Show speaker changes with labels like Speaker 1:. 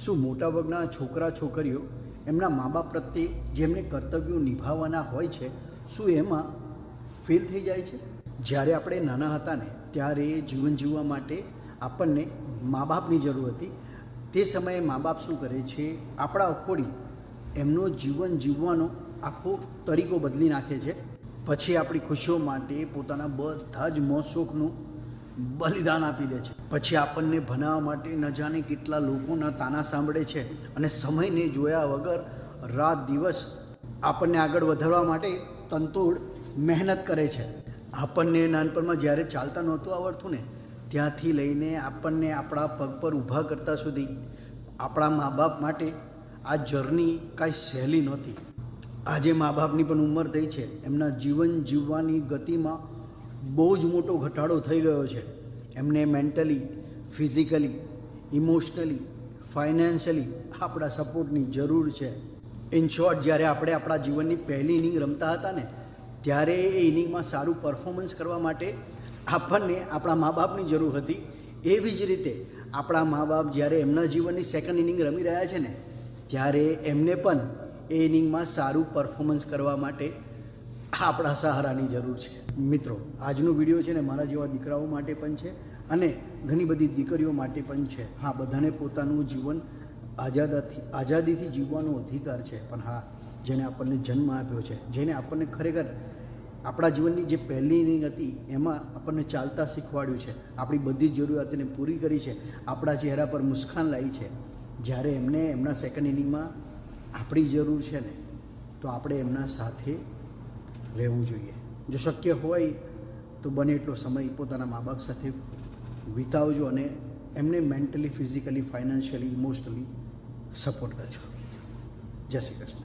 Speaker 1: શું મોટાભાગના છોકરા છોકરીઓ એમના મા બાપ પ્રત્યે જેમને કર્તવ્યો નિભાવવાના હોય છે શું એમાં ફેલ થઈ જાય છે? જ્યારે આપણે નાના હતા ને ત્યારે જીવન જીવવા માટે આપણને મા બાપની જરૂર હતી. તે સમયે મા બાપ શું કરે છે, આપણા અકોર્ડિંગ એમનો જીવન જીવવાનો આખો તરીકો બદલી નાખે છે. પછી આપણી ખુશીઓ માટે પોતાના બધા જ મોજ શોખનું બલિદાન આપી દે છે. પછી આપણને ભણાવવા માટે ન જાણે કેટલા લોકોના તાના સાંભળે છે અને સમયને જોયા વગર રાત દિવસ આપણને આગળ વધારવા માટે તનતોડ મહેનત કરે છે. આપણને નાનપણમાં જ્યારે ચાલતા નહોતું આવડતું ને ત્યાંથી લઈને આપણને આપણા પગ પર ઊભા કરતા સુધી આપણા મા બાપ માટે આ જર્ની કાંઈ સહેલી નહોતી. આજે મા બાપની પણ ઉંમર થઈ છે, એમના જીવન જીવવાની ગતિમાં બહુ જ મોટો ઘટાડો થઈ ગયો છે. એમને મેન્ટલી, ફિઝિકલી, ઇમોશનલી, ફાઇનાન્શિયલી આપણા સપોર્ટની જરૂર છે. ઇન શોર્ટ, જ્યારે આપણે આપણા જીવનની પહેલી ઇનિંગ રમતા હતા ને ત્યારે એ ઇનિંગમાં સારું પરફોર્મન્સ કરવા માટે આપણને આપણા મા બાપની જરૂર હતી. એવી જ રીતે આપણા મા બાપ જ્યારે એમના જીવનની સેકન્ડ ઇનિંગ રમી રહ્યા છે ને ત્યારે એમને પણ એ ઇનિંગમાં સારું પરફોર્મન્સ કરવા માટે આપણા સહારાની જરૂર છે. મિત્રો, આજનો વિડીયો છે ને મારા જેવા દીકરાઓ માટે પણ છે અને ઘણી બધી દીકરીઓ માટે પણ છે. હા, બધાને પોતાનું જીવન આઝાદીથી જીવવાનો અધિકાર છે, પણ હા, જેને આપણને જન્મ આપ્યો છે, જેને આપણને ખરેખર આપણા જીવનની જે પહેલી ઇનિંગ હતી એમાં આપણને ચાલતા શીખવાડ્યું છે, આપણી બધી જ જરૂરિયાતોને પૂરી કરી છે, આપણા ચહેરા પર મુસ્કાન લાવી છે, જ્યારે એમને એમના સેકન્ડ ઇનિંગમાં આપણી જરૂર છે ને તો આપણે એમના સાથે રહેવું જોઈએ. જો શક્ય હોય તો બને એટલો સમય પોતાના મા બાપ સાથે વિતાવજો અને એમને mentally, physically, financially, emotionally support કરજો. જય શ્રી કૃષ્ણ.